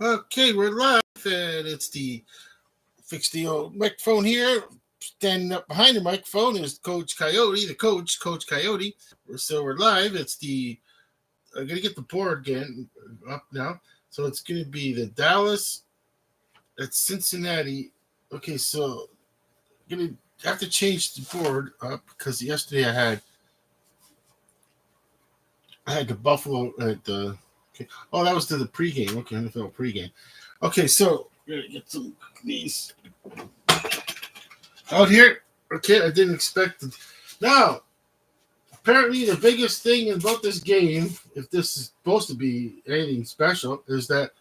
Okay, we're live, and it's the fix the old microphone here. Standing up behind the microphone is Coach Coyote, the coach, Coach Coyote. We're live. I'm gonna get the board again up now. So it's gonna be the Dallas at Cincinnati. Okay, so I'm gonna have to change the board up because yesterday I had the Buffalo at the. Okay. Oh, that was to the pregame. Okay, NFL pregame. Okay, so we're gonna get some of these out here. Okay, I didn't expect it. Now, apparently, the biggest thing about this game, if this is supposed to be anything special, is that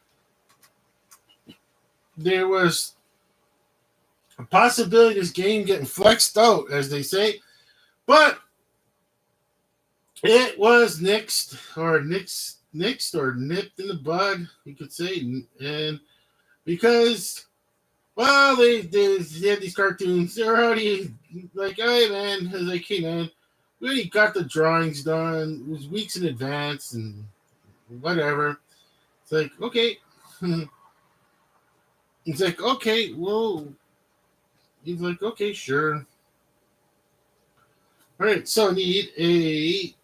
there was a possibility of this game getting flexed out, as they say, but it was nixed or nipped in the bud, you could say, and because well, they had these cartoons. They're already like, hey man, I was like, hey man, we already got the drawings done. It was weeks in advance and whatever. It's like, okay. He's like, okay, well, he's like, okay, sure. All right, so I need a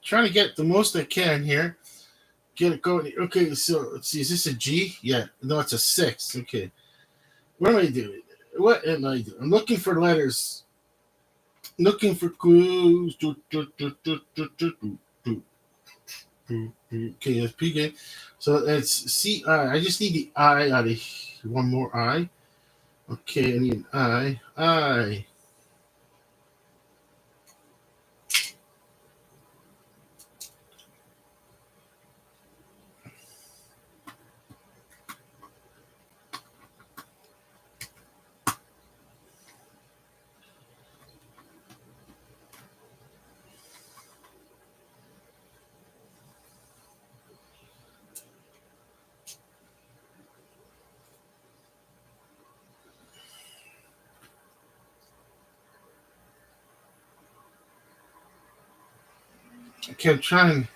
trying to get the most I can here. Get it going. Okay, so let's see. Is this a G? Yeah. No, it's a 6. Okay. What am I doing? What am I doing? I'm looking for letters. Looking for clues. Okay, that's Pregame. So it's C I. I just need the I out of one more I. Okay, I need an I. I. Okay, I'm trying.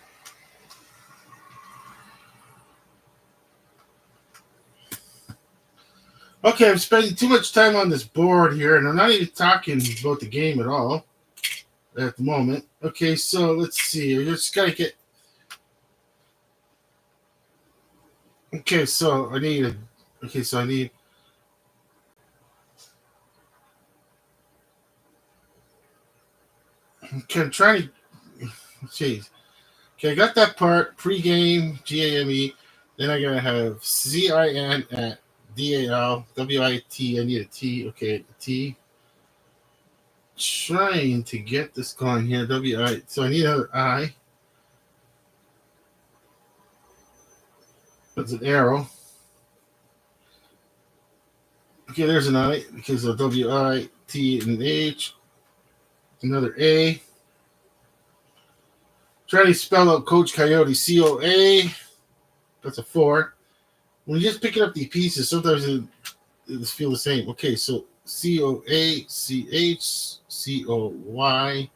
Okay, I'm spending too much time on this board here, and I'm not even talking about the game at all at the moment. Okay, so let's see. I just gotta get. Okay, so I need a. Okay, so I need. Okay, I'm trying to. Jeez. Okay, I got that part. Pregame, GAME. Then I gotta have CIN at DAL, WIT. I need a T. Okay, T. Trying to get this going here. WI. So I need another I. That's an arrow. Okay, there's an I because of WIT and H. Another A. Try to spell out Coach Coyote. COA. That's a 4. When you're just picking up the pieces, sometimes it feel the same. Okay, so COACHCOYOTE.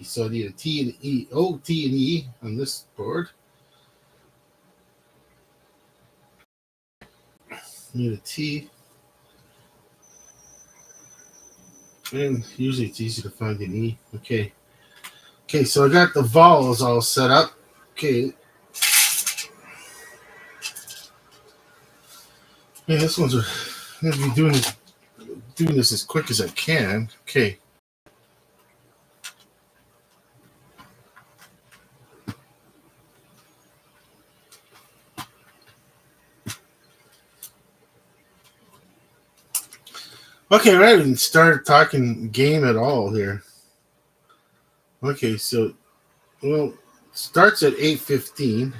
So I need a T and E. O, T, and E on this board. Need a T. And usually it's easy to find an E. Okay. Okay, so I got the vowels all set up. Okay. Yeah, this one's. I'm gonna be doing this as quick as I can. Okay. Okay, I haven't started talking game at all here. Okay, so well, starts at 8:15.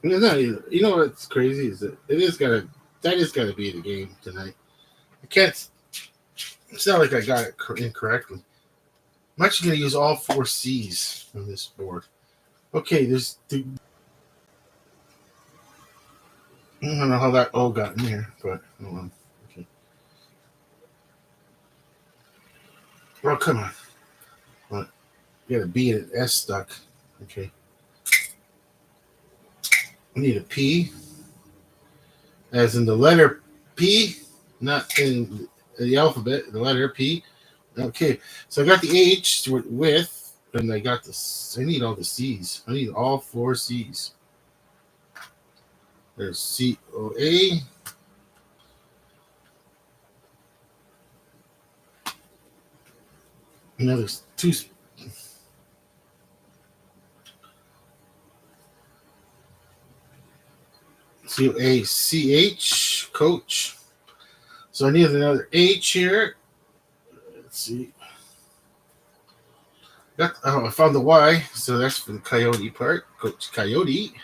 It's not either. You know what's crazy is that that is gotta be the game tonight. I can't. It's not like I got it incorrectly. I'm actually gonna use all four C's on this board. Okay, I don't know how that O got in there, but hold on. Okay. Well, come on. What? You got a B and an S stuck. Okay. I need a P, as in the letter P, not in the alphabet, the letter P. Okay, so I got the H with, and I got I need all the C's. I need all four C's. There's COA. Now there's two. COACH, coach. So I need another H here. Let's see. I found the Y, so that's for the Coyote part. Coach Coyote.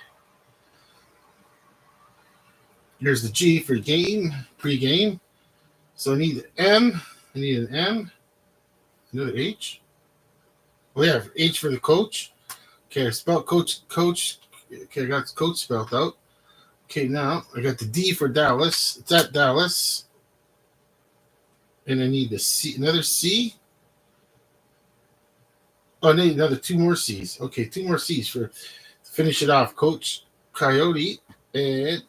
Here's the G for game, pregame. So I need an M. I need an M. Another H. Well, yeah, H for the coach. Okay, I spelled coach. Okay, I got the coach spelled out. Okay, now I got the D for Dallas. It's at Dallas. And I need the C, another C. Oh, I need another two more C's. Okay, two more C's to finish it off. Coach Coyote. And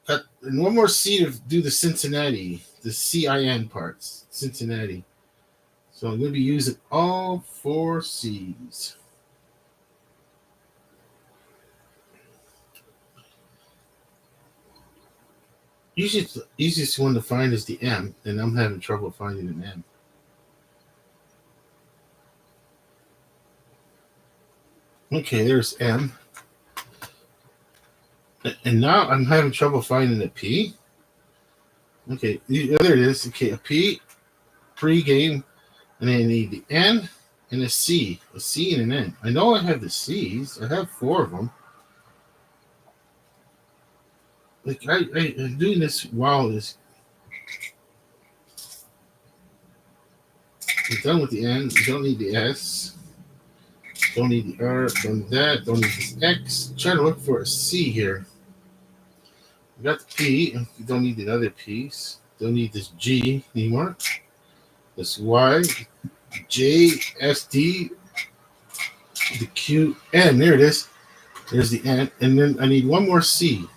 got one more C to do the Cincinnati, the CIN parts. Cincinnati. So I'm going to be using all four C's. Usually the easiest one to find is the M, and I'm having trouble finding an M. Okay, there's M. And now I'm having trouble finding a P. Okay, there it is. Okay, a P, pregame, and then I need the N and a C and an N. I know I have the C's. I have four of them. Like I'm doing this while this. I'm done with the N. You don't need the S. Don't need the R. Don't need that. Don't need this X. Trying to look for a C here. We got the P. You don't need the other P's. Don't need this G anymore. This Y, J, S, D, the Q, N. There it is. There's the N. And then I need one more C.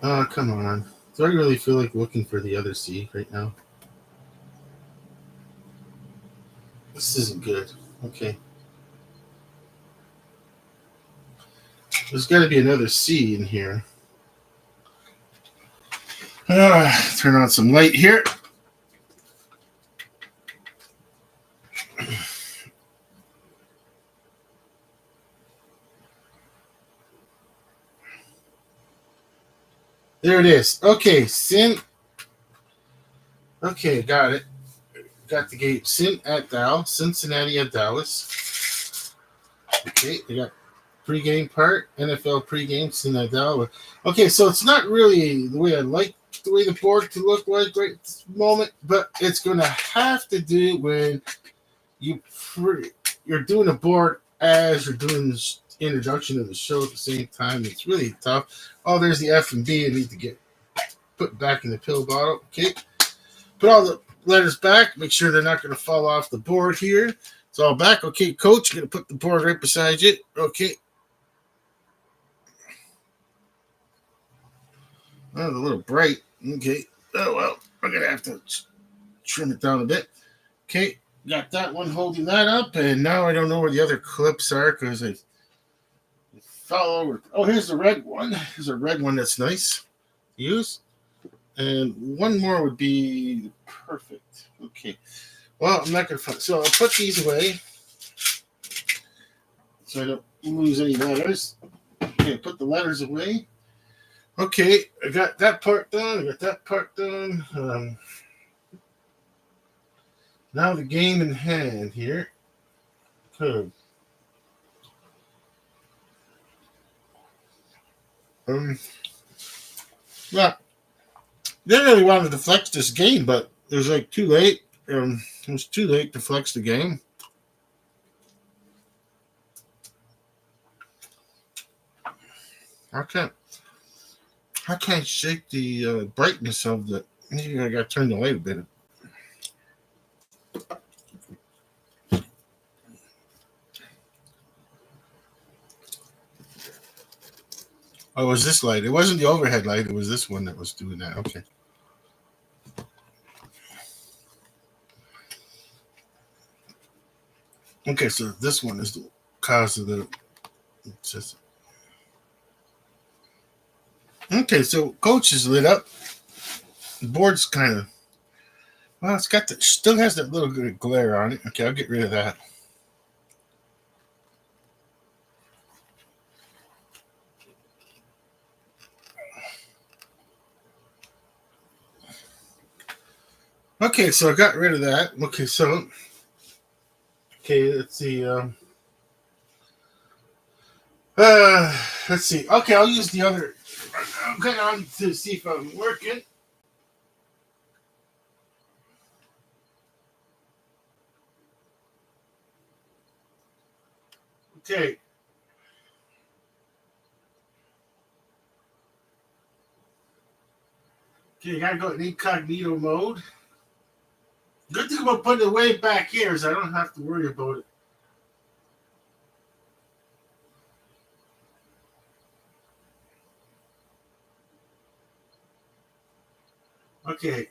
Oh, come on. Do I really feel like looking for the other C right now? This isn't good. Okay. There's got to be another C in here. Turn on some light here. There it is. Okay, Sin. Okay, got it. Got the gate. Sin at Dallas. Cincinnati at Dallas. Okay, I got pregame part. NFL pregame. Sin at Dallas. Okay, so it's not really the way I like the way the board to look like right at this moment, but it's going to have to do when you're doing a board as you're doing this introduction of the show at the same time. It's really tough. Oh, there's the F and B I need to get put back in the pill bottle. Okay. Put all the letters back. Make sure they're not going to fall off the board here. It's all back. Okay, coach, you're going to put the board right beside you. Okay. Oh, a little bright. Okay. Oh, well, we're going to have to trim it down a bit. Okay. Got that one holding that up. And now I don't know where the other clips are because I fell over. Oh, here's the red one. Here's a red one that's nice to use. And one more would be perfect. Okay. Well, I'm not going to find. So I'll put these away so I don't lose any letters. Okay, put the letters away. Okay, I got that part done. I got that part done. Now the game in hand here. Okay. Yeah, they really wanted to flex this game, but it was like too late. It was too late to flex the game. I can't. I can't shake the brightness of the. Maybe I got to turn the light a bit. Oh, it was this light? It wasn't the overhead light. It was this one that was doing that. Okay. Okay, so this one is the cause of the. It's just, okay, so coach is lit up. The board's kind of. Well, it's got the. Still has that little bit of glare on it. Okay, I'll get rid of that. Okay, so I got rid of that. Okay, so. Okay, let's see. Let's see. Okay, I'll use the other. I'm going on to see if I'm working. Okay. Okay, you gotta go in incognito mode. Good thing about putting it way back here is I don't have to worry about it. Okay.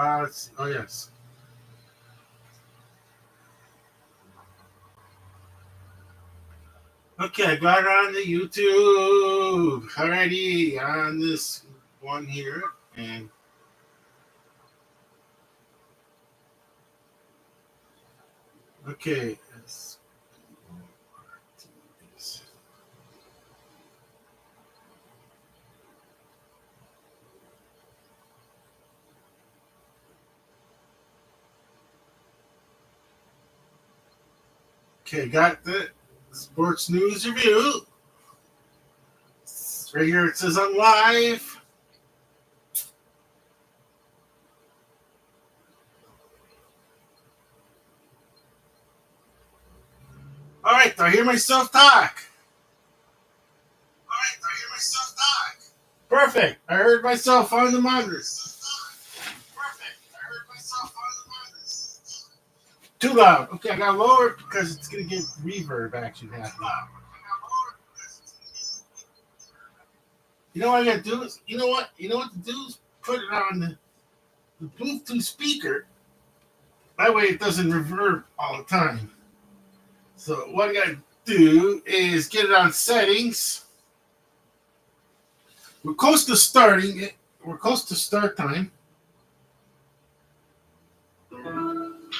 Let's see. Oh yes. Okay, I got it on the YouTube. Alrighty, on this one here, and okay. Okay, got the sports news review. Right here it says I'm live. All right, do I hear myself talk? Perfect. I heard myself on the monitors. Too loud. Okay, I got to lower it because it's going to get reverb action happening. You know what I got to do is, you know what? You know what to do is put it on the Bluetooth speaker. That way it doesn't reverb all the time. So what I got to do is get it on settings. We're close to starting it. We're close to start time.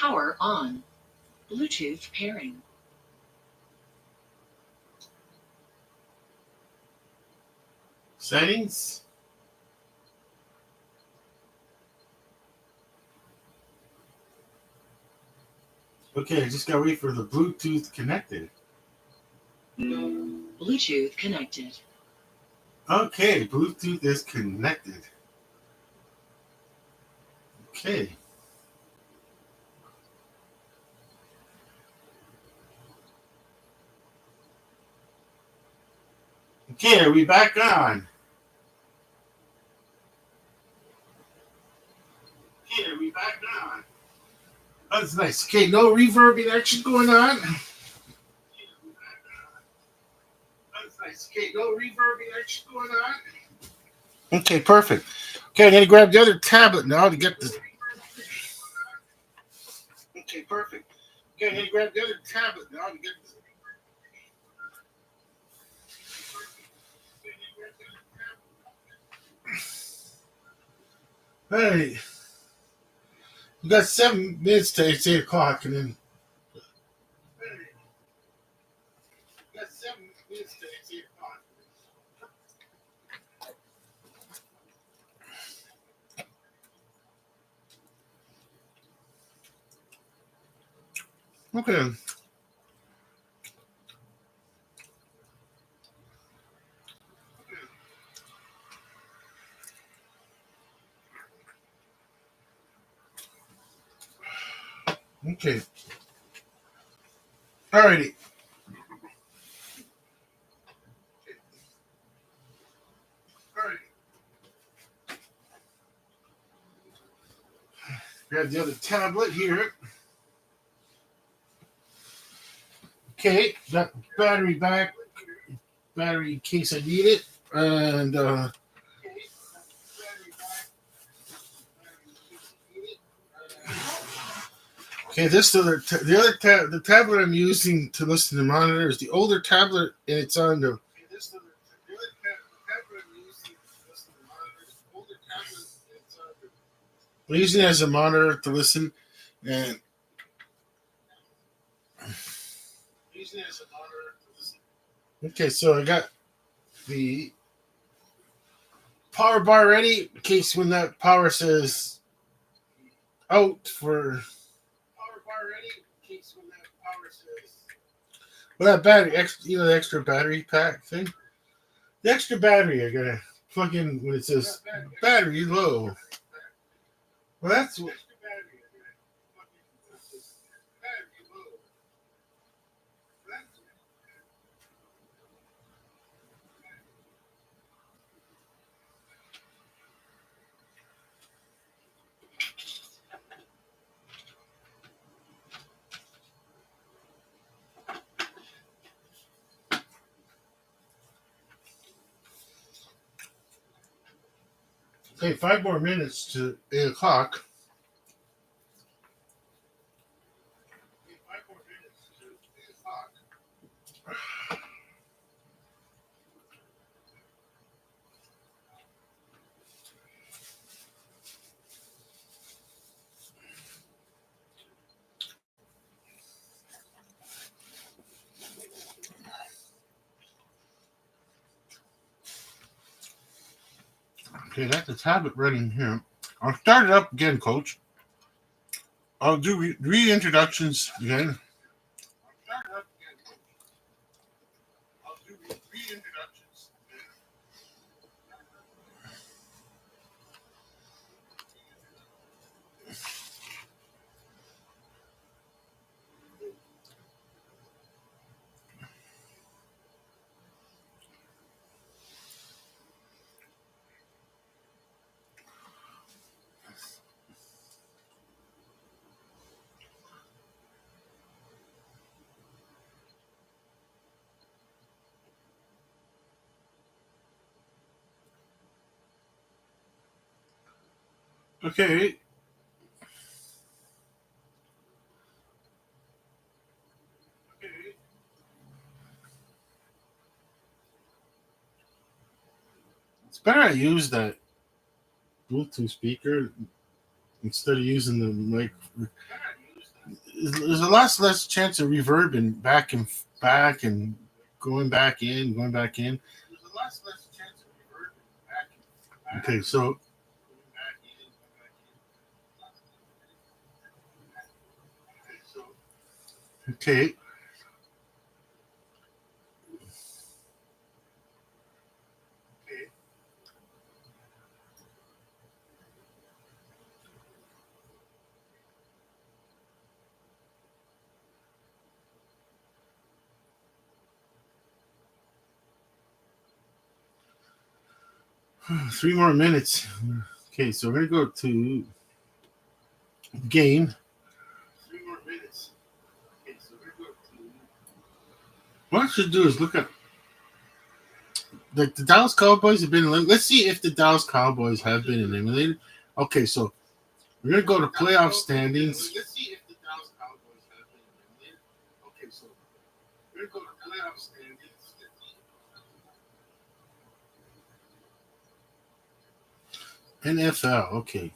Power on. Bluetooth pairing. Settings. Okay, I just got to wait for the Bluetooth connected. Bluetooth connected. Okay, Bluetooth is connected. Okay. Okay, are we back on? Okay, are we back on? That's nice. Okay, no reverb action going on. That's nice. Okay, no reverb action going on. Okay, perfect. Okay, I'm gonna grab the other tablet now to get this. Okay, perfect. Okay, I'm gonna grab the other tablet now to get this. Hey, you got 7 minutes till it's 8 o'clock, and then Okay. Okay. Alrighty. Grab the other tablet here. Okay, got battery back. Battery in case I need it. And okay, the tablet I'm using to listen to the monitor is the older tablet, and it's on the. I'm using it as a monitor to listen, and okay, so I got the power bar ready in case when that power says out for. Well, that battery, the extra battery pack thing. The extra battery I gotta plug in when it says battery low. Well, that's okay. 5 more minutes to 8 o'clock. Okay, that's the tablet running here. I'll start it up again, Coach. I'll do reintroductions again. Okay. It's better I use that Bluetooth speaker instead of using the mic. There's a lot less chance of reverb and back and going back in, going back in. Okay, so okay. Three more minutes. Okay, so we're gonna go to game. What I should do is look at the Dallas Cowboys have been. Let's see if the Dallas Cowboys have been eliminated. Okay, so we're gonna go to playoff standings. Let's see if the Dallas Cowboys have been eliminated. Okay, so we're gonna go to playoff standings. NFL. Okay.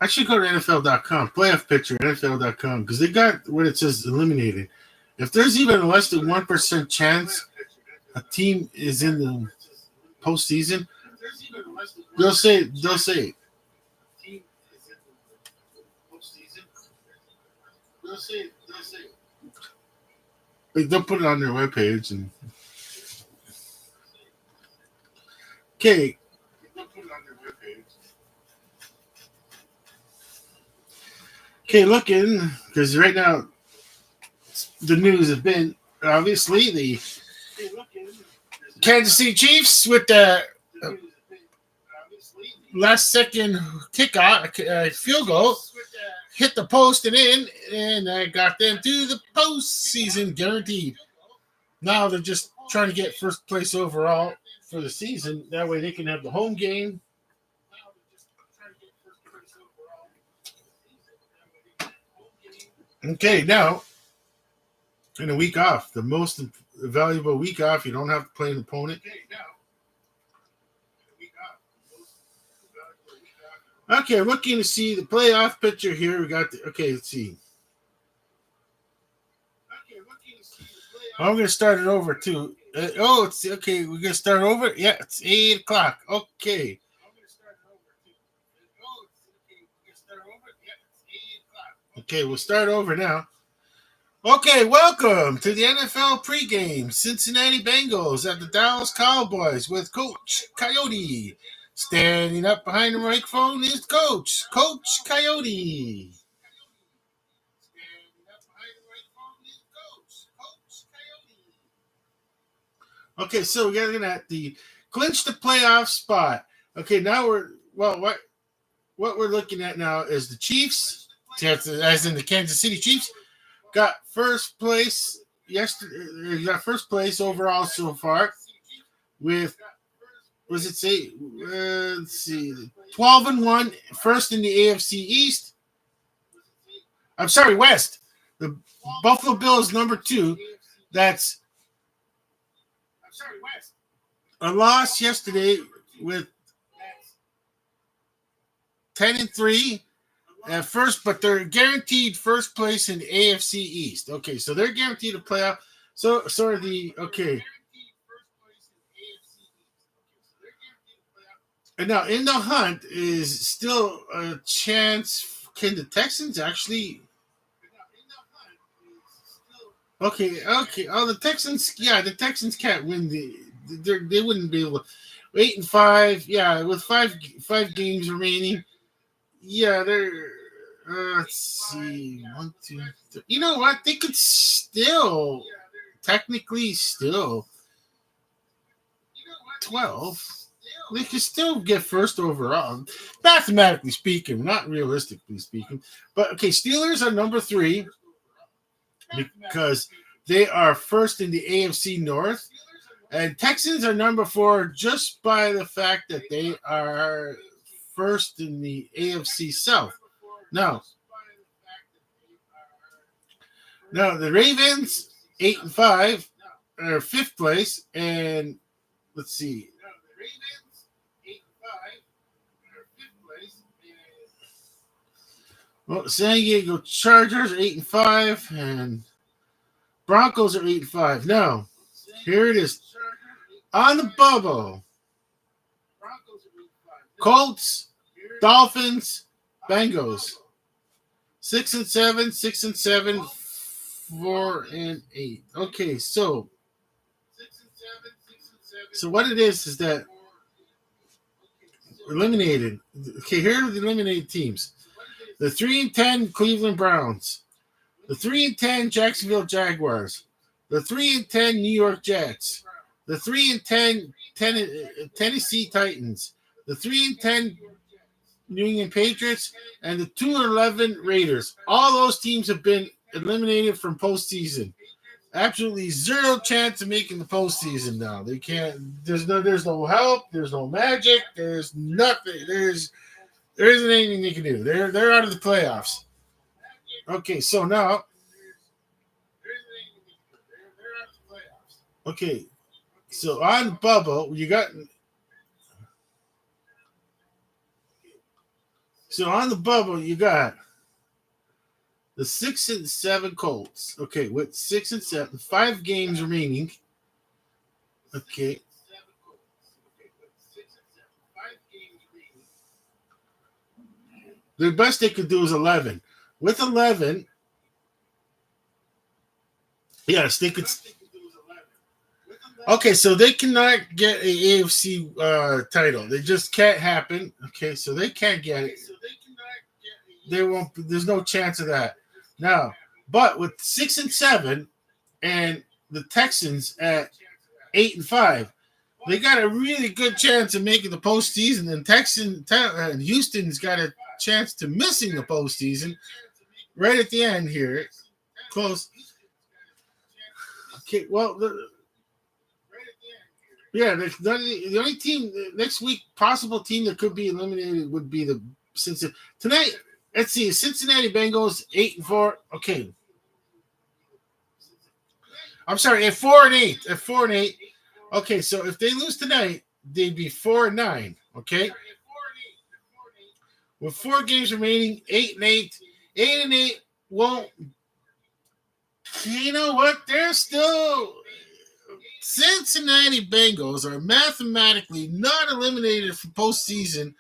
I should go to NFL.com, playoff picture, NFL.com, because they got what it says eliminated. If there's even a less than 1% chance a team is in the postseason, they'll say like they'll put it on their webpage and okay. Okay, looking because right now the news has been obviously the Kansas City Chiefs with the last second kickoff field goal hit the post and in, and I got them to the postseason guaranteed. Now they're just trying to get first place overall for the season. That way they can have the home game. Okay, now in a week off, the most valuable week off. You don't have to play an opponent. Okay, looking to see the playoff picture here. We got let's see. I'm going to start it over too. It's okay. We're going to start over. Yeah, it's 8:00. Okay. Okay, we'll start over now. Okay, welcome to the NFL pregame. Cincinnati Bengals at the Dallas Cowboys with Coach Coyote. Standing up behind the microphone is Coach Coyote. Okay, so we're looking at the clinch the playoff spot. Okay, now what we're looking at now is the Chiefs, as in the Kansas City Chiefs, got first place yesterday. Got first place overall so far with let's see, 12-1, first in the AFC East. I'm sorry, West. The Buffalo Bills number 2. That's a loss yesterday with 10-3 at first, but they're guaranteed first place in the AFC East. Okay, so they're guaranteed a playoff. So are the okay. And now in the hunt is still a chance. Can the Texans actually? Okay. Oh, the Texans. Yeah, the Texans can't win they wouldn't be able to. 8-5. Yeah, with five games remaining. Yeah, they're. Let's see. 1, 2, 3. You know what? They could still, technically, 12. They could still get first overall, mathematically speaking, not realistically speaking. But okay, Steelers are number 3 because they are first in the AFC North, and Texans are number 4 just by the fact that they are first in the AFC South. Now the Ravens 8-5 are 5th place, and let's see. Well, San Diego Chargers 8-5, and Broncos are 8-5. Now, here it is on the bubble. Colts, Dolphins, Bengals 6-7, 6-7, 4-8. Okay, so what it is that eliminated. Okay, here are the eliminated teams. The 3-10 Cleveland Browns, the 3-10 Jacksonville Jaguars, the 3-10 New York Jets, the 3-10 Tennessee Titans, the 3-10 New England Patriots, and the 2-11 Raiders. All those teams have been eliminated from postseason. Absolutely zero chance of making the postseason now. They can't. There's no help. There's no magic. There's nothing. There isn't anything they can do. They're out of the playoffs. Okay, so now. Okay, so on bubble, you got. So on the bubble, you got the 6 and 7 Colts. Okay, with 6 and 7, 5 games remaining. Okay. The best they could do is 11. With 11, yes, they could. Okay, so they cannot get a AFC title. They just can't happen. Okay, so they can't get it. They won't. There's no chance of that. Now, but with 6 and 7, and the Texans at 8 and 5, they got a really good chance of making the postseason. And Houston's got a chance to missing the postseason right at the end here. Close. Okay, well, the only team next week, possible team that could be eliminated would be the Cincinnati. Tonight, let's see, Cincinnati Bengals 8 and 4. Okay. I'm sorry, at 4 and 8. At 4 and 8. Okay, so if they lose tonight, they'd be 4 and 9. Okay. With 4 games remaining, 8 and 8. 8 and 8 won't. You know what? They're still. Cincinnati Bengals are mathematically not eliminated from postseason.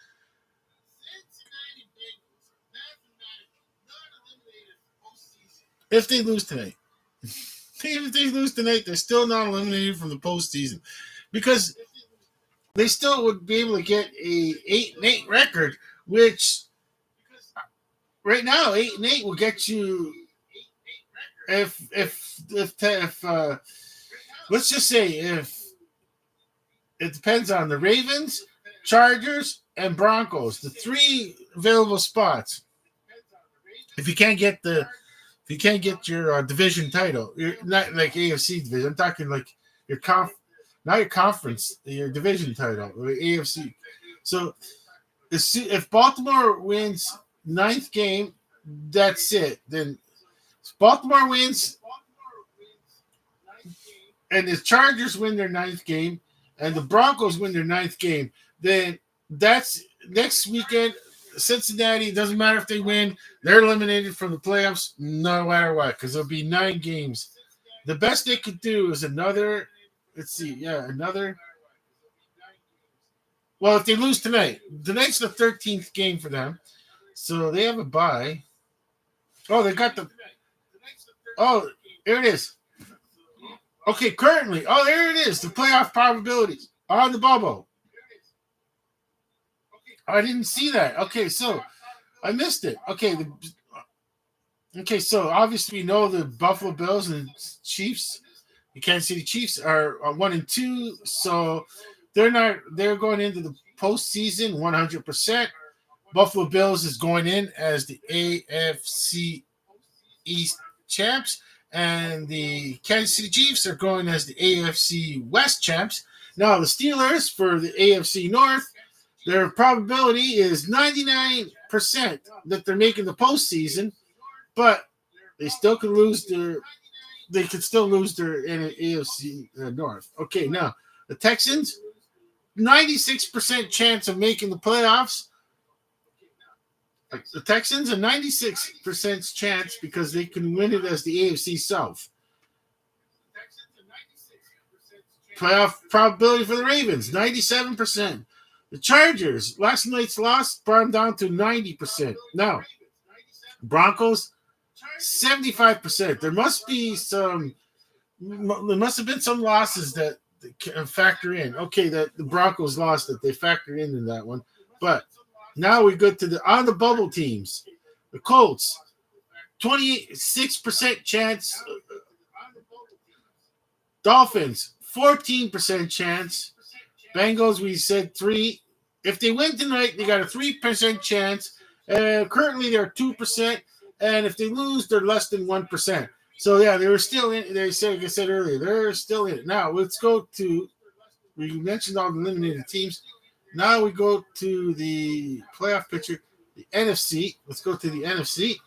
If they lose tonight. If they lose tonight, they're still not eliminated from the postseason. Because they still would be able to get a 8 and 8 record, which right now 8 and 8 will get you if let's just say if it depends on the Ravens, Chargers, and Broncos, the 3 available spots. If you can't get your division title, you're not like AFC division. I'm talking like not your conference, your division title, or AFC. So if Baltimore wins 9th game, that's it. Then Baltimore wins, and the Chargers win their 9th game, and the Broncos win their 9th game, then that's next weekend. Cincinnati, doesn't matter if they win, they're eliminated from the playoffs no matter what, because there'll be 9 games. The best they could do is another. Well, if they lose tonight, tonight's the 13th game for them, so they have a bye. Oh, they got the. Oh, there it is. Okay, currently. Oh, there it is. The playoff probabilities on the bubble. I didn't see that. Okay, so I missed it. Okay, so obviously we know the Buffalo Bills and Chiefs, the Kansas City Chiefs are 1 and 2, so they're going into the postseason 100%. Buffalo Bills is going in as the AFC East champs, and the Kansas City Chiefs are going as the AFC West champs. Now the Steelers for the AFC North, their probability is 99% that they're making the postseason, but they still could lose their. They could still lose their AFC North. Okay, now the Texans, 96% chance of making the playoffs. The Texans, a 96% chance because they can win it as the AFC South. Playoff probability for the Ravens, 97%. The Chargers, last night's loss brought them down to 90%. Now, Broncos, 75%. There must have been some losses that can factor in. Okay, that the Broncos lost that they factored in that one. But now we go to on the bubble teams. The Colts, 26% chance. Dolphins, 14% chance. Bengals, we said 3. If they win tonight, they got a 3% chance. Currently, they're 2%. And if they lose, they're less than 1%. So, yeah, they were still in. They said, like I said earlier, they're still in it. Now, let's go to, we mentioned all the eliminated teams. Now we go to the playoff picture, the NFC. Let's go to the NFC.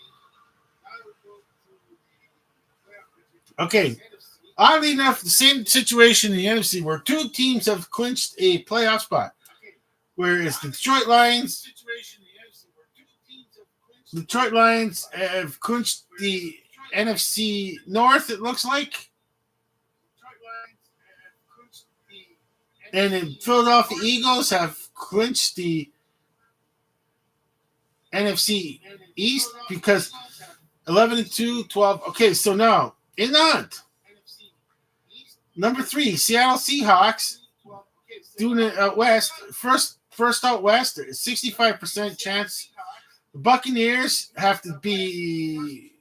Okay. Oddly enough, the same situation in the NFC where 2 teams have clinched a playoff spot. Whereas the Detroit Lions Detroit Lions have clinched the NFC North, it looks like. And the Philadelphia Eagles have clinched the NFC East because 11-2, 12. Okay, so now in the hunt, number 3, Seattle Seahawks doing it out west. First out west, 65% chance. The Buccaneers have to be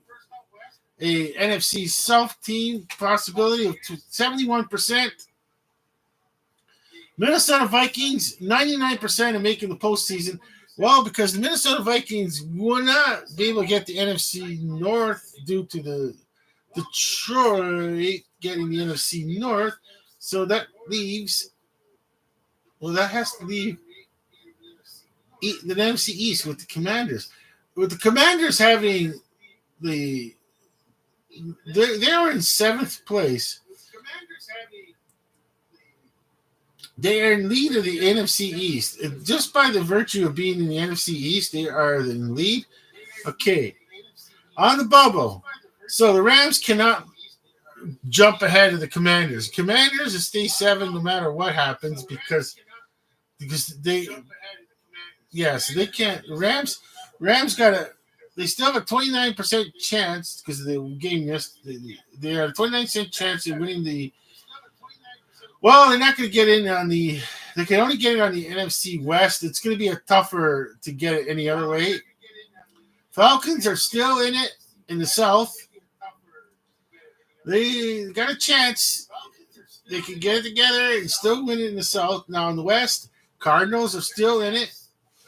a NFC South team, possibility of 71%. Minnesota Vikings, 99% of making the postseason. Well, because the Minnesota Vikings will not be able to get the NFC North due to the Detroit getting the NFC North. So that leaves, that has to leave the NFC East with the Commanders. With the Commanders having they're in 7th place. They are in lead of the NFC East. Just by the virtue of being in the NFC East, they are in lead. Okay. On the bubble. So the Rams cannot jump ahead of the Commanders. Commanders will stay 7 no matter what happens because they so they can't. Rams they still have a 29% chance because of the game yesterday. They have a 29% chance of winning the. Well, they're not going to get in on the. They can only get it on the NFC West. It's going to be tougher to get it any other way. Falcons are still in it in the South. They got a chance. They can get it together and still win it in the South. Now in the West, Cardinals are still in it,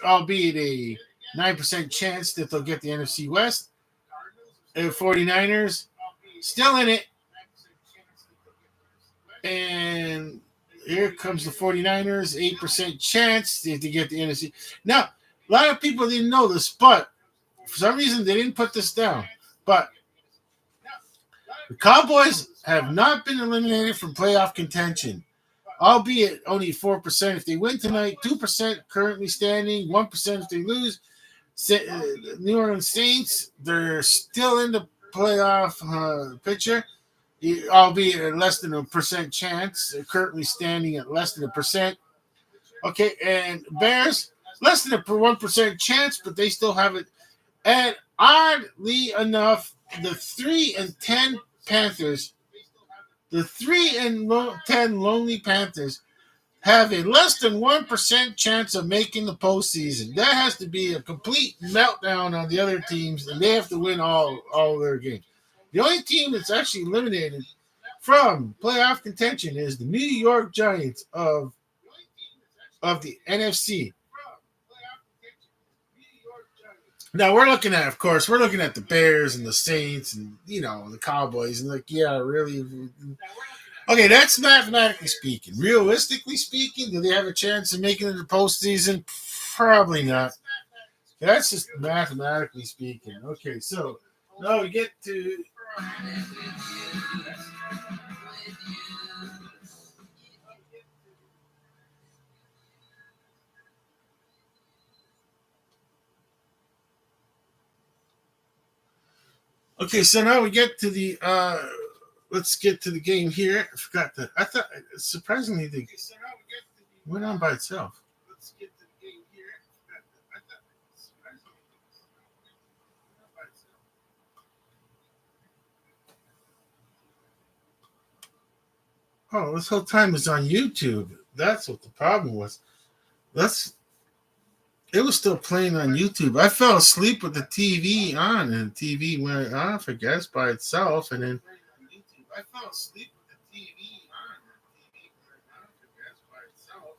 albeit a 9% chance that they'll get the NFC West. 49ers still in it. And here comes the 49ers, 8% chance to get the NFC. Now, a lot of people didn't know this, but for some reason they didn't put this down. But the Cowboys have not been eliminated from playoff contention, albeit only 4%. If they win tonight, 2% currently standing, 1% if they lose. New Orleans Saints, they're still in the playoff picture, albeit less than a percent chance. They're currently standing at less than a percent. Okay, and Bears, less than a 1% chance, but they still have it. And oddly enough, the 3-10 Panthers, the 3-10 Lonely Panthers have a less than 1% chance of making the postseason. That has to be a complete meltdown on the other teams, and they have to win all their games. The only team that's actually eliminated from playoff contention is the New York Giants of the NFC. Now we're looking at the Bears and the Saints and the Cowboys and really. Okay, that's mathematically speaking. Realistically speaking, do they have a chance of making it to the postseason? Probably not. That's just mathematically speaking. Okay, so now we get to. Okay, so now we get to the. Let's get to the game here. I forgot that. I thought surprisingly they went on by itself. Let's get to the game here. I thought surprisingly went on by itself. Oh, this whole time is on YouTube. That's what the problem was. It was still playing on YouTube. I fell asleep with the TV on, and the TV went off, I guess, by itself, and then. I fell asleep with the TV on. The TV went off, I guess, by itself,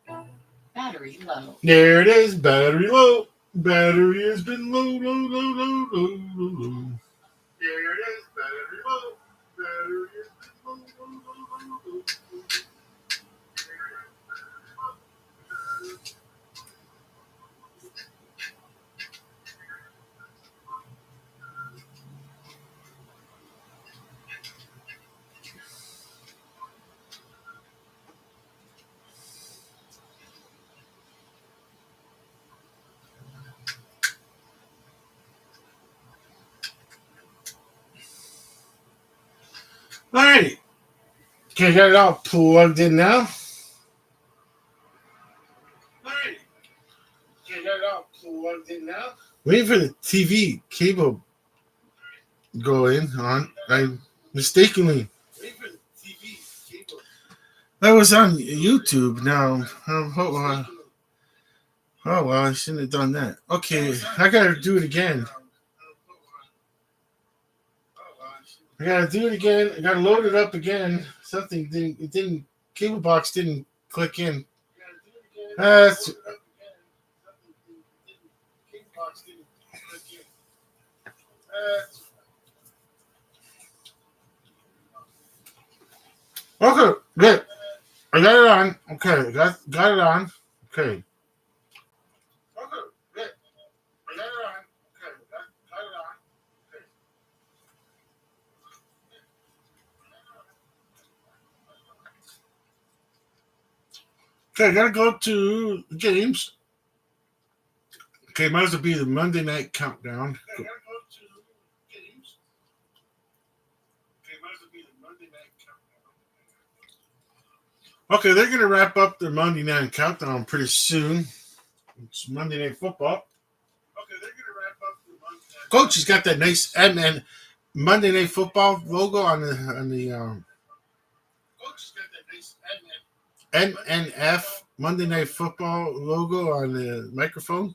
and then. Battery low. There it is. Battery low. Battery has been low, low, low, low, low, low, low. There it is. Battery low. Battery has been low, low, low, low, low. All right. Okay, got it all plugged in now. All right. Okay, got it all plugged in now. Waiting for the TV cable go in on. I mistakenly. Waiting for the TV cable. That was on YouTube. Now, oh well, I shouldn't have done that. Okay, I gotta do it again. I gotta do it again. I gotta load it up again. Something didn't. It didn't. Cable box didn't click in. That's okay. Good. I got it on. Okay, got it on. Okay. Okay. Good. I got it on. Okay, got it on. Okay, I gotta go to games. Okay, might as well be the Monday night countdown. Okay, I gotta go to games. Okay, might as well be the Monday night countdown. Okay, they're gonna wrap up their Monday night countdown pretty soon. It's Monday Night Football. Okay, they're gonna wrap up the Monday Night. Coach has got that nice Monday Night Football logo on the. Coach has got that nice MNF Monday Night Football logo on the microphone.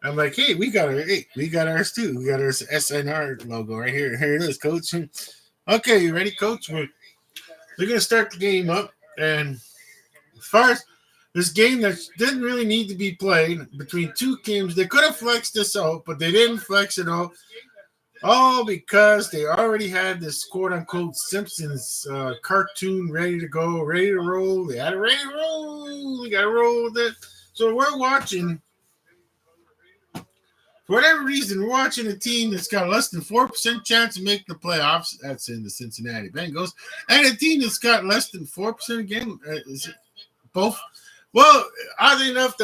I'm like, hey, we got ours too. We got our SNR logo right here. Here it is, Coach. Okay, you ready, Coach? They're gonna start the game up, and as far as this game that didn't really need to be played between two teams, they could have flexed this out, but they didn't flex it out. All because they already had this quote-unquote Simpsons cartoon ready to go, ready to roll. They had it ready to roll. We got to roll with it. So we're watching. For whatever reason, we're watching a team that's got less than 4% chance of making the playoffs. That's in the Cincinnati Bengals. And a team that's got less than 4% again. Is it both? Well, oddly enough,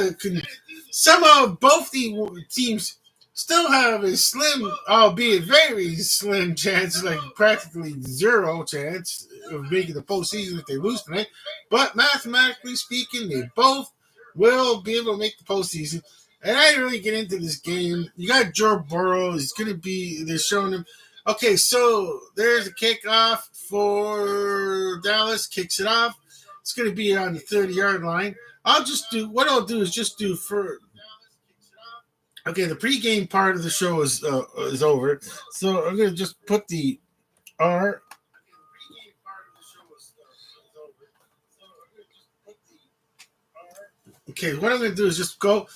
somehow both the teams still have a slim, albeit very slim chance, like practically zero chance of making the postseason if they lose tonight. But mathematically speaking, they both will be able to make the postseason. And I didn't really get into this game. You got Joe Burrow. He's going to be, they're showing him. Okay, so there's a kickoff for Dallas, kicks it off. It's going to be on the 30-yard line. What I'll do is just do for. Okay, the pregame part of the show is over, so I'm gonna just put the R. Okay, what I'm gonna do is just go.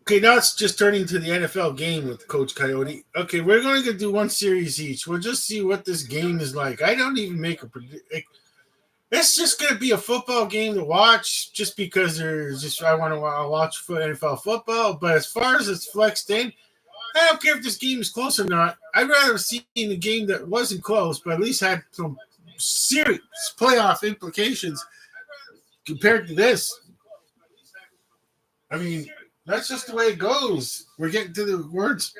Okay, now it's just turning to the NFL game with Coach Coyote. Okay, we're going to do one series each. We'll just see what this game is like. I don't even make a prediction. It's just going to be a football game to watch just because I want to watch NFL football. But as far as it's flexed in, I don't care if this game is close or not. I'd rather see a game that wasn't close, but at least had some serious playoff implications compared to this. I mean, that's just the way it goes. We're getting to the words.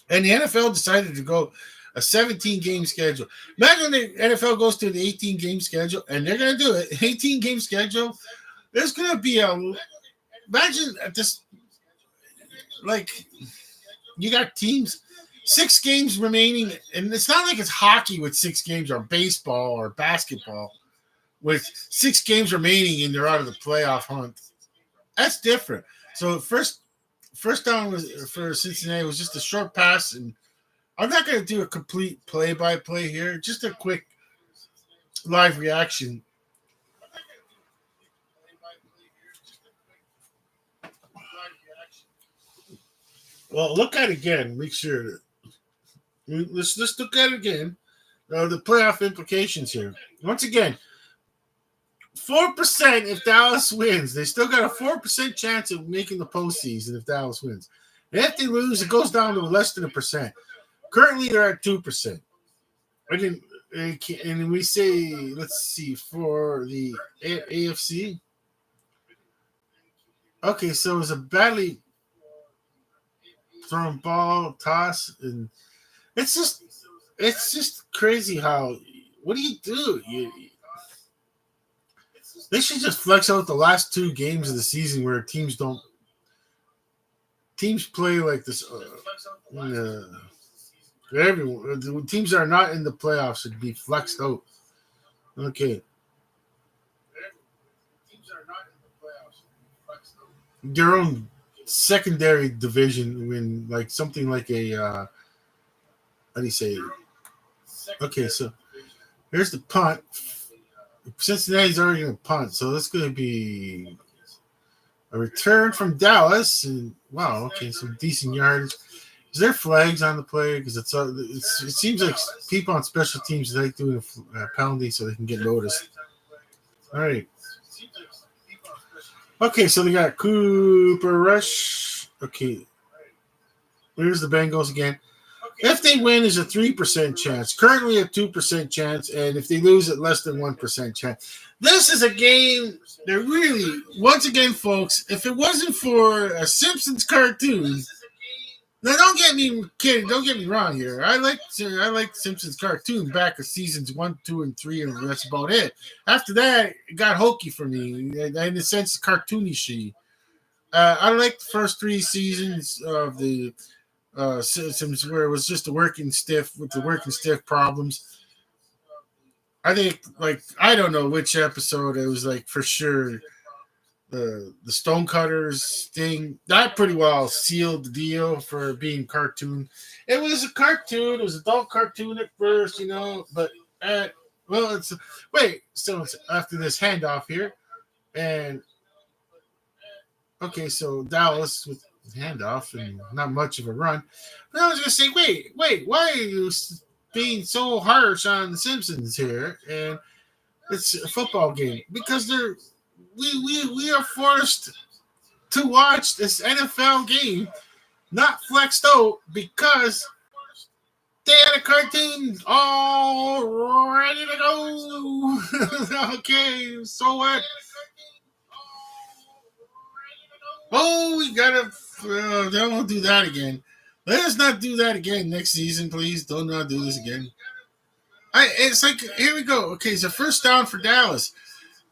And the NFL decided to go a 17-game schedule. Imagine the NFL goes to the 18-game schedule, and they're going to do it. 18-game schedule. There's going to be imagine this, like, you got teams, 6 games remaining, and it's not like it's hockey with 6 games or baseball or basketball with 6 games remaining and they're out of the playoff hunt. That's different. So first down was for Cincinnati was just a short pass, and I'm not going to do a complete play-by-play here. Just a quick live reaction. Well, look at it again. Make sure. Let's look at it again. The playoff implications here. Once again, 4% if Dallas wins. They still got a 4% chance of making the postseason if Dallas wins. And if they lose, it goes down to less than 1%. Currently, they're at 2%. And we say, let's see, for the AFC. Okay, so it was a badly thrown ball, toss, and It's just crazy how. What do? They should just flex out the last two games of the season where teams play like this. Everyone, the teams that are not in the playoffs should be flexed out. Okay, their own secondary division win, like something like a how do you say? Okay, so here's the punt. Cincinnati's already going to punt, so that's going to be a return from Dallas. And wow, okay, some decent yards. Is there flags on the play? Because it seems like people on special teams like doing a penalty so they can get noticed. All right. Okay, so they got Cooper Rush. Okay, here's the Bengals again. If they win, is a 3% chance. Currently a 2% chance, and if they lose, at less than 1% chance. This is a game that really, once again, folks, if it wasn't for a Simpsons cartoon, now don't get me wrong here. I like Simpsons cartoon back of seasons 1, 2, and 3, and that's about it. After that, it got hokey for me, in the sense cartoonish. I like the first 3 seasons of the Simpsons where it was just the working stiff problems. I think, like, I don't know which episode it was, like, for sure the Stonecutters thing that pretty well sealed the deal for being cartoon. It was a cartoon. It was adult cartoon at first, but well, it's wait. So it's after this handoff here, and okay, so Dallas with handoff and not much of a run. But I was gonna say, wait, why are you being so harsh on the Simpsons here? And it's a football game because we are forced to watch this NFL game not flexed out because they had a cartoon all ready to go. Okay, so what? Oh, we gotta. Don't do that again. Let us not do that again next season, please. Don't not do this again. It's like, here we go. Okay, so first down for Dallas.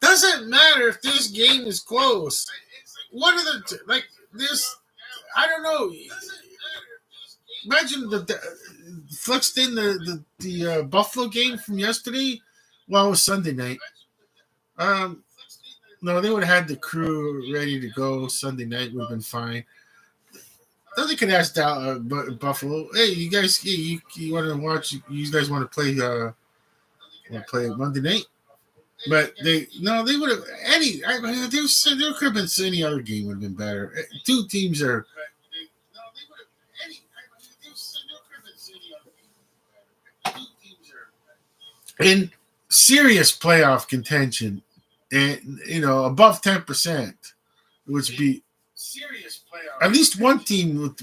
Doesn't matter if this game is close. What are like this? I don't know. Imagine the flexed in the Buffalo game from yesterday. Well, it was Sunday night. No, they would have had the crew ready to go Sunday night. Would have been fine. Then they could ask Buffalo, hey, you guys, you want to watch? You guys want to play Monday night? But they would have there could have been any other game would have been better. Two teams are. In serious playoff contention, and above 10%, which would be at least one team with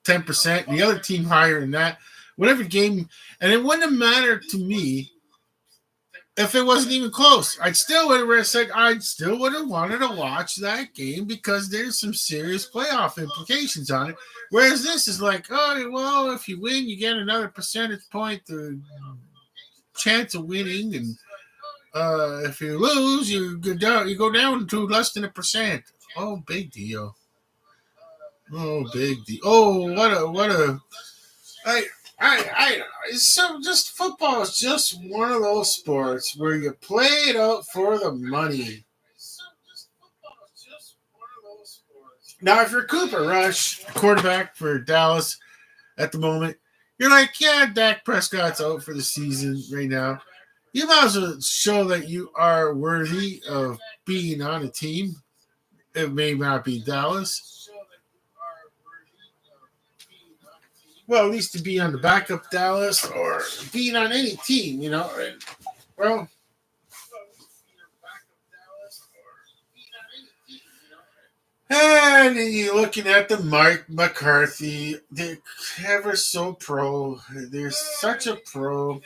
10%, the other team higher than that. Whatever game, and it wouldn't have mattered to me if it wasn't even close. I still would have wanted to watch that game because there's some serious playoff implications on it. Whereas this is like, oh well, if you win, you get another percentage point chance of winning, and if you lose, you go down to less than 1%. Oh, big deal. Oh, big deal. Oh, what a. So just football is just one of those sports where you play it out for the money. Now, if you're Cooper Rush, quarterback for Dallas at the moment, you're like, yeah, Dak Prescott's out for the season right now. You might as well show that you are worthy of being on a team. It may not be Dallas. Well, at least to be on the backup Dallas or being on any team, Well, and you're looking at the Mike McCarthy. They're ever so pro. They're such a pro.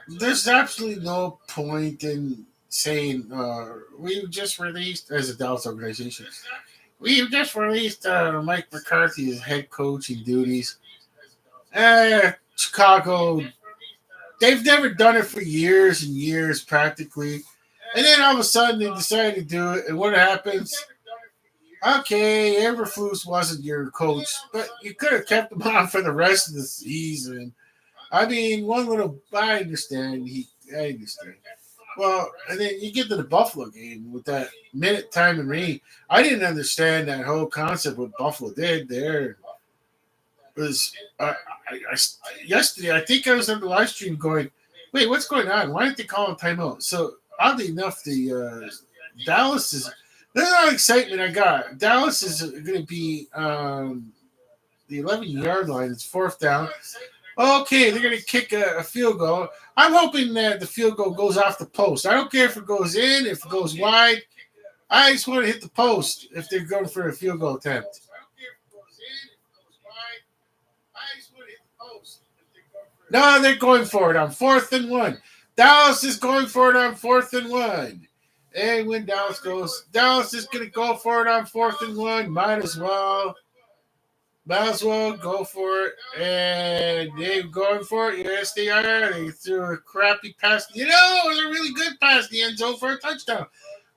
There's absolutely no point in saying we just released as a Dallas organization. We just released Mike McCarthy's head coaching duties. Chicago, they've never done it for years and years practically. And then all of a sudden they decided to do it. And what happens? Okay, Eberflus wasn't your coach, but you could have kept him on for the rest of the season. I mean, I understand. I understand. Well, and then you get to the Buffalo game with that minute time and rain. I didn't understand that whole concept what Buffalo did there. Was yesterday? I think I was on the live stream going, "Wait, what's going on? Why didn't they call a timeout?" So oddly enough, the Dallas is there's a lot of excitement I got. Dallas is going to be the 11-yard line. It's fourth down. Okay, they're going to kick a field goal. I'm hoping that the field goal goes off the post. I don't care if it goes in, if it goes wide. I just want to hit the post if they're going for a field goal attempt. No, they're going for it on 4th and 1. Dallas is going for it on 4th and 1. And when Dallas is going to go for it on 4th and 1. Might as well go for it. And they're going for it. Yes, they are. They threw a crappy pass. It was a really good pass in the end zone for a touchdown.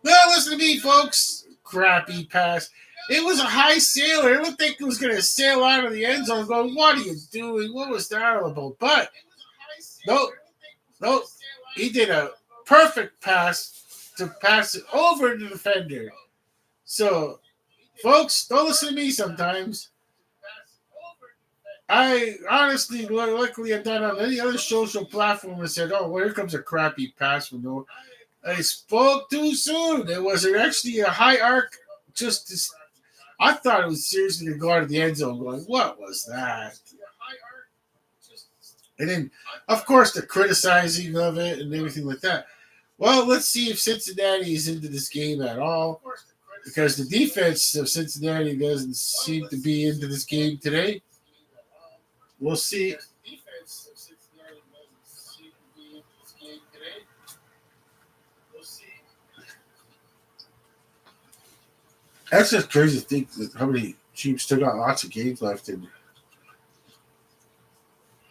Well, listen to me, folks. Crappy pass. It was a high sailor. It looked like it was going to sail out of the end zone going, what are you doing? What was that all about? But, nope. He did a perfect pass to pass it over the defender. So, folks, don't listen to me sometimes. I honestly, luckily, I've done on any other social platform and said, oh, well, here comes a crappy pass from no. I spoke too soon. It was actually a high arc I thought it was seriously going to go out of the end zone going, what was that? And then, of course, the criticizing of it and everything like that. Well, let's see if Cincinnati is into this game at all, because the defense of Cincinnati doesn't seem to be into this game today. We'll see. That's just crazy to think that how many teams still got lots of games left in.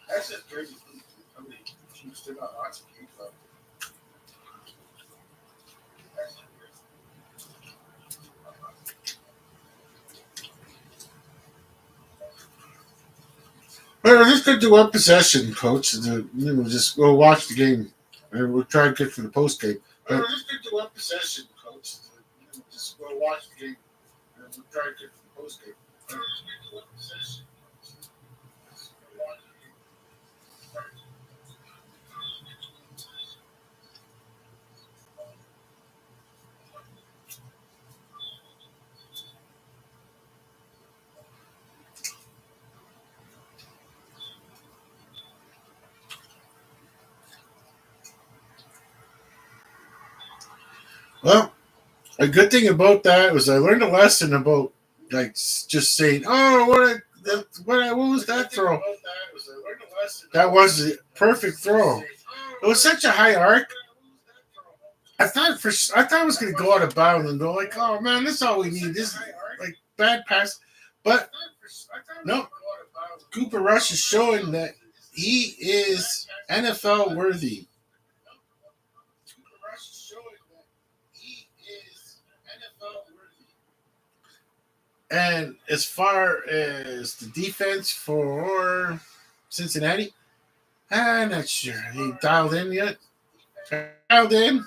That's just crazy to think that how many teams still got lots of games left. Well, we're just going to do one possession, coach. We'll just go watch the game. And we'll try and get to the post game. Well, we're just going to do one possession, coach. We'll just go watch the game. And we'll try and get to the post game. Well, a good thing about that was I learned a lesson about like just saying, "Oh, what was that throw?" That was a perfect throw. It was such a high arc. I thought it was going to go out of bounds and go like, "Oh man, that's all we need." This like bad pass, but no. Cooper Rush is showing that he is NFL worthy. And as far as the defense for Cincinnati, I'm not sure. He dialed in yet? Dialed in?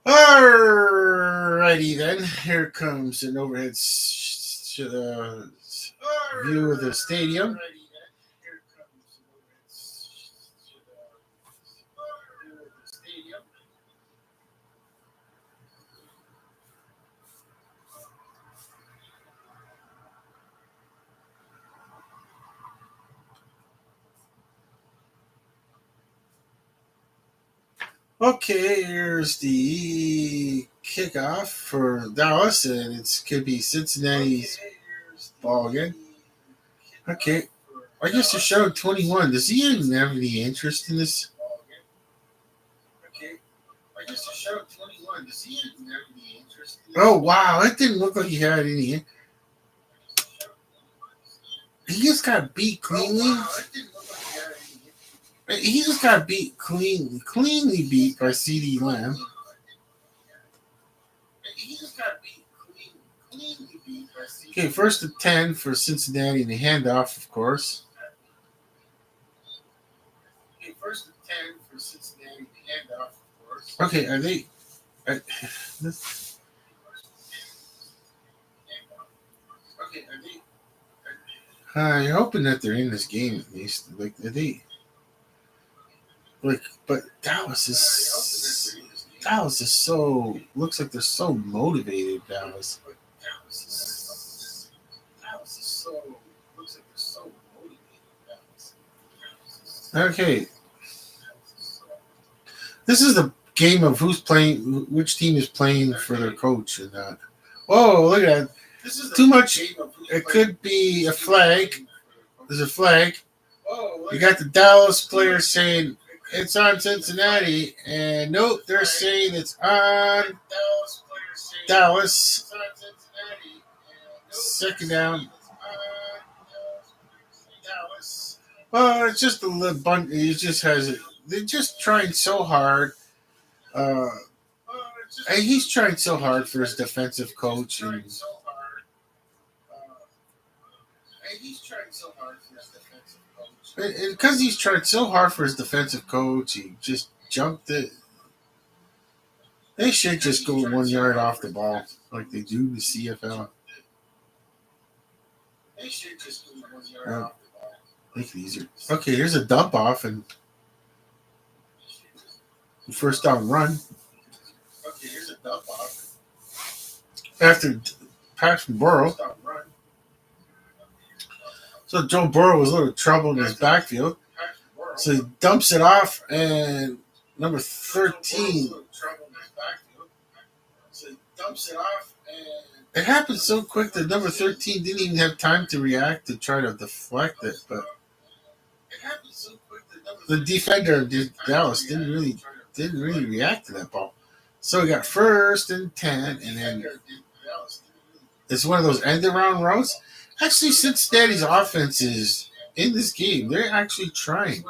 Alrighty then. Here comes an overhead view of the stadium. Okay, here's the kickoff for Dallas, and it could be Cincinnati's ball again. Okay, I guess they're showing 21. Does he even have any interest in this? Okay, I guess they're showing 21. Does he even have any interest in this? Oh, wow, that didn't look like he had any. He just got beat cleanly. Oh, wow, that didn't look like he had any. He just got beat cleanly beat by CD Lamb. He just got beat cleanly beat by CD. Okay, first and 10 for Cincinnati and the handoff, of course. Okay, first and 10 for Cincinnati and the handoff, of course. Okay, are they? Okay, are they? I'm hoping that they're in this game at least. Like, are they? Like, but Dallas is so looks like they're so motivated. Dallas is so looks like they're so motivated. Okay, this is the game of who's playing, which team is playing for their coach and that. Oh, look at that! This is too much. It could be a flag. There's a flag. You got the Dallas players saying it's on Cincinnati, and nope, they're saying it's on Dallas. Second down. Well, it's just a little bunch. He just has it. They're just trying so hard. And he's trying so hard for his defensive coach, and he's trying so hard for his defensive coach. And because he's tried so hard for his defensive coach, he just jumped it. They should just go 1 yard off the ball like they do in the CFL. They should just go 1 yard off the ball. Make it easier. Okay, here's a dump off and first down run. Okay, here's a dump off. After pass from Burrow. So Joe Burrow was a little trouble in his backfield. So he dumps it off, and number 13. So he dumps it off, and it happened so quick that number 13 didn't even have time to react to try to deflect it. But the defender of Dallas didn't really react to that ball. So we got first and 10, and then it's one of those end around routes. Actually, Cincinnati's offense is in this game. They're actually trying.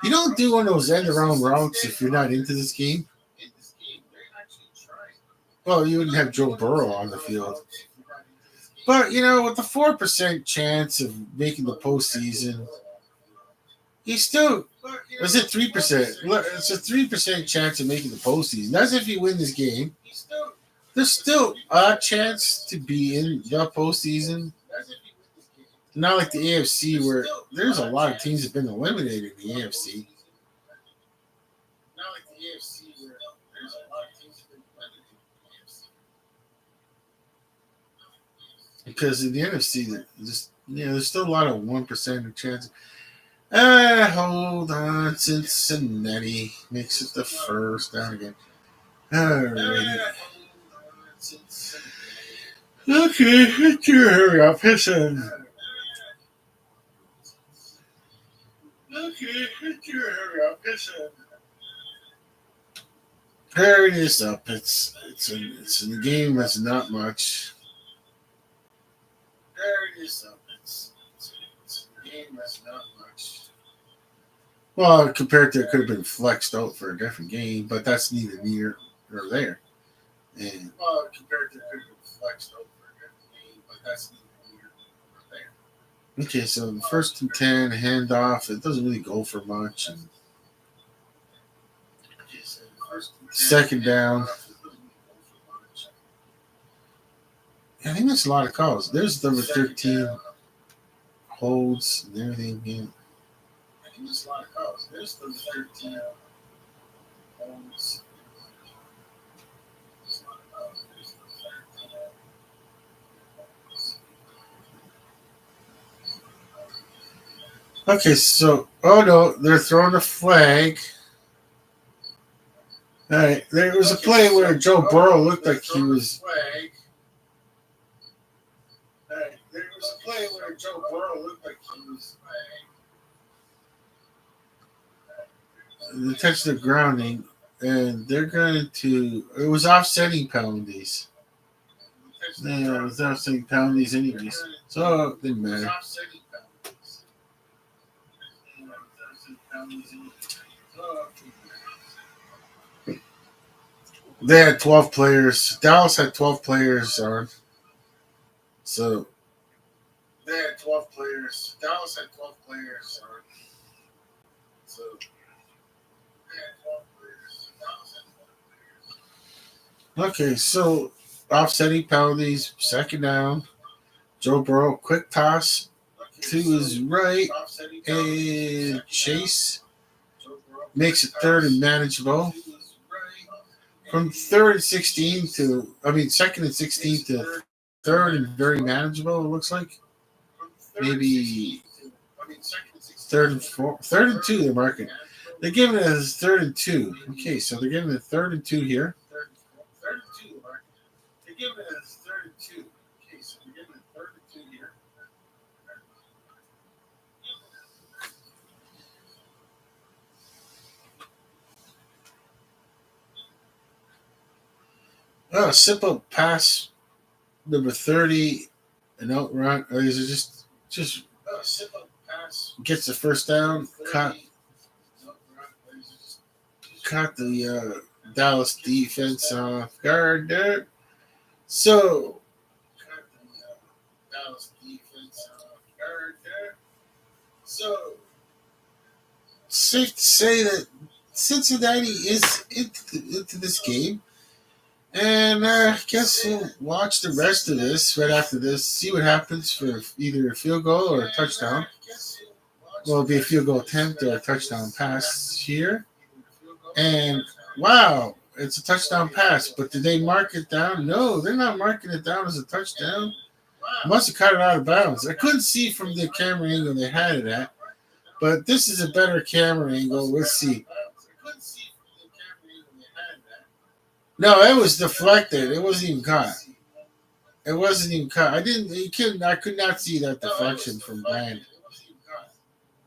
You don't do one of those end around routes if you're not into this game. Well, you wouldn't have Joe Burrow on the field. But, with the 4% chance of making the postseason, he's still, is it 3%? It's a 3% chance of making the postseason. That's if you win this game. There's still a chance to be in the postseason. Not like the AFC, where there's a lot of teams that have been eliminated in the AFC. Because in the NFC, there's still a lot of 1% chance. Hold on. Cincinnati makes it the first down again. Alrighty. Okay, hurry up. Listen. There it is up. It's a game that's not much. There it is up. It's a game that's not much. Well, compared to it could have been flexed out for a different game, but that's neither near nor there. And compared to it could have been flexed out for a different game, but that's neither near nor there. Okay, so the first and 10 handoff, it doesn't really go for much. And second down. I think that's a lot of calls. There's number 13 holds and everything. Yeah. I think that's a lot of calls. There's number 13 holds. Okay, so, oh no, they're throwing a flag. All right, there was a play where Joe Burrow looked like he was. All right, there was a play where Joe Burrow looked like he was. They touched the grounding, and they're going to. It was offsetting penalties. Yeah, it was offsetting penalties, anyways. So it didn't matter. They had 12 players. Dallas had 12 players on. So they had 12 players. Dallas had 12 players on. So they had 12 players. Dallas had 12 players. Okay, so offsetting penalties, second down. Joe Burrow, quick toss to his right, and Chase makes it third and manageable. From second and 16 to third and very manageable, it looks like. Maybe third and four, third and two, they're marking. They're giving it as third and two. Okay, so they're giving it third and two here. They're giving it as third and two. Okay, so they're giving it third and two here. Oh, simple pass number 30, an outrun. Or is it just gets the first down? Caught the Dallas defense off guard there. So safe to say that Cincinnati is into this game. And I guess we'll watch the rest of this right after this, see what happens for either a field goal or a touchdown. Well, it'll be a field goal attempt or a touchdown pass here. And wow, it's a touchdown pass. But did they mark it down? No, they're not marking it down as a touchdown. Must have cut it out of bounds. I couldn't see from the camera angle they had it at. But this is a better camera angle. Let's see. No, it was deflected. It wasn't even caught. It wasn't even caught. I could not see that deflection from Bland.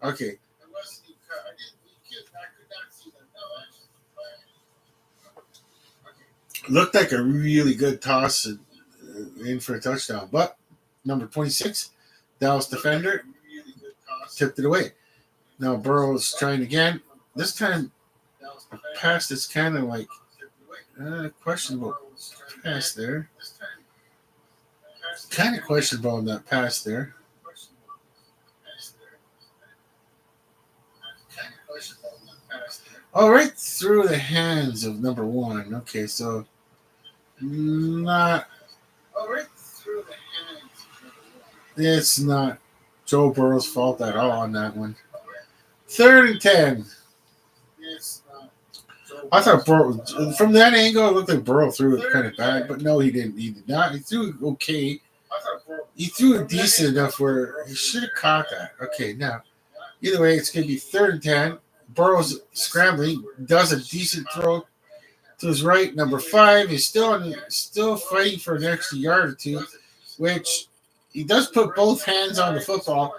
Okay. Looked like a really good toss in for a touchdown. But number 26, Dallas defender, tipped it away. Now Burrow's trying again. This time, pass is kind of like questionable pass there. Kind of questionable on that pass there. Oh, right through the hands of number one. Okay, so not. Oh, right through the hands of number one. It's not Joe Burrow's fault at all on that one. 3rd and 10. I thought Burrow, from that angle, it looked like Burrow threw it kind of bad, but no, he didn't. He did not. He threw it okay. He threw it decent enough where he should have caught that. Okay, now, either way, it's going to be 3rd and 10. Burrow's scrambling, does a decent throw to his right. Number 5 is still fighting for an extra yard or two, which he does put both hands on the football.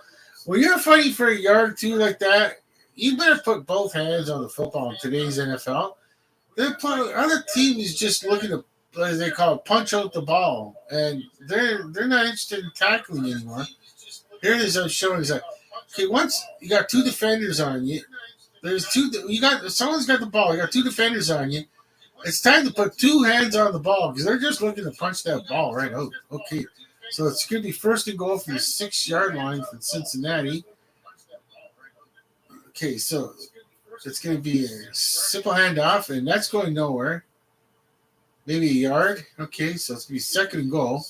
When you're fighting for a yard or two like that, you better put both hands on the football in today's NFL. Other team is just looking to, as they call it, punch out the ball, and they're not interested in tackling anymore. Here it is. I'm showing is that okay. Once you got 2 defenders on you, someone's got the ball. You got 2 defenders on you. It's time to put 2 hands on the ball because they're just looking to punch that ball right out. Okay, so it's going to be 1st and goal from the 6-yard line for Cincinnati. Okay, so it's going to be a simple handoff, and that's going nowhere. Maybe a yard. Okay, so it's going to be 2nd and goal.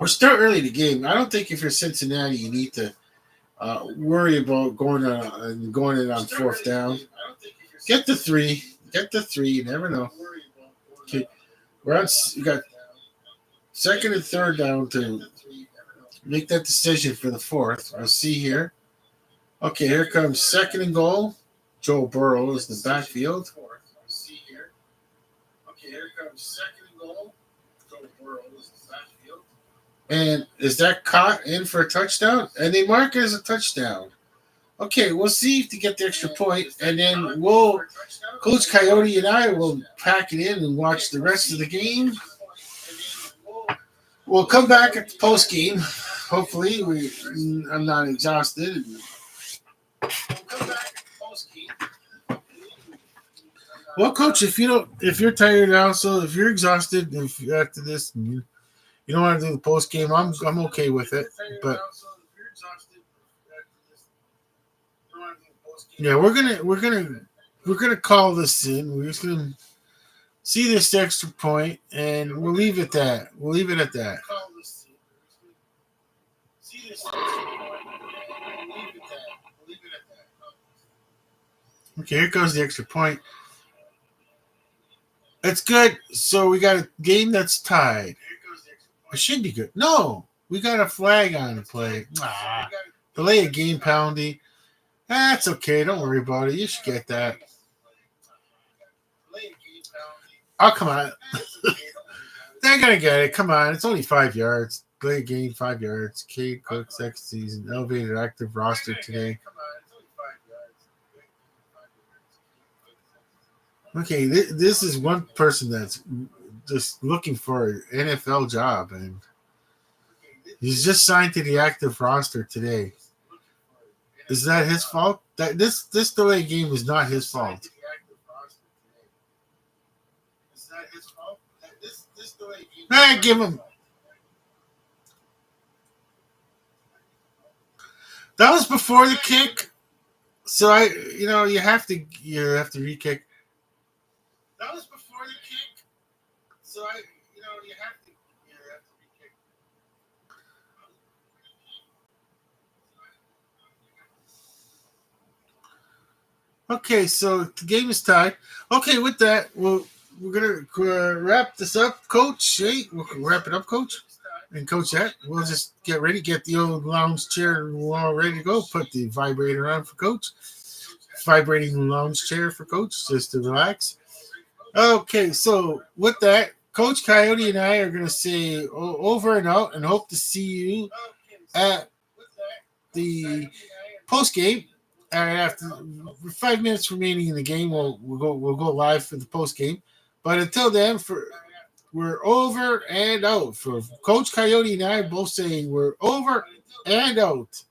We're still early in the game. I don't think if you're Cincinnati, you need to worry about going in on 4th down. Get the 3. You never know. Okay, you got 2nd and 3rd down to make that decision for the fourth. We'll see here. Okay, here comes second and goal. Joe Burrow is the backfield. Okay, here comes second and goal. Joe Burrow is the backfield. And is that caught in for a touchdown? And they mark it as a touchdown. Okay, we'll see if they get the extra point, and then Coach Coyote and I will pack it in and watch the rest of the game. We'll come back at the post game. Hopefully, I'm not exhausted. Well, Coach, if you're tired also, if you're exhausted, if after this you don't want to do the post game, I'm okay with it. But yeah, we're gonna call this in. We're just gonna see this extra point, and we'll leave it at that. We'll leave it at that. Okay, here goes the extra point. That's good. So we got a game that's tied. It should be good. No, we got a flag on the play. Delay a game penalty. That's okay. Don't worry about it. You should get that. Oh, come on. They're going to get it. Come on. It's only 5 yards. Delay a game, 5 yards. Cade Cook, second season. Elevated active roster today. Okay, this is one person that's just looking for an NFL job, and he's just signed to the active roster today. Is that his fault? That this delay game is not his fault. Give him. That was before the kick, so you have to re-kick. That was before the kick, so you have to re-kick. Okay, so the game is tied. Okay, with that, we're gonna wrap this up, Coach. Hey, we'll wrap it up, Coach. And Coach, that we'll just get ready, get the old lounge chair all ready to go. Put the vibrator on for Coach. Vibrating lounge chair for Coach, just to relax. Okay, so with that, Coach Coyote and I are going to say over and out, and hope to see you at the post game. After 5 minutes remaining in the game, we'll go live for the post game. But until then, we're over and out. For Coach Coyote and I both saying we're over and out.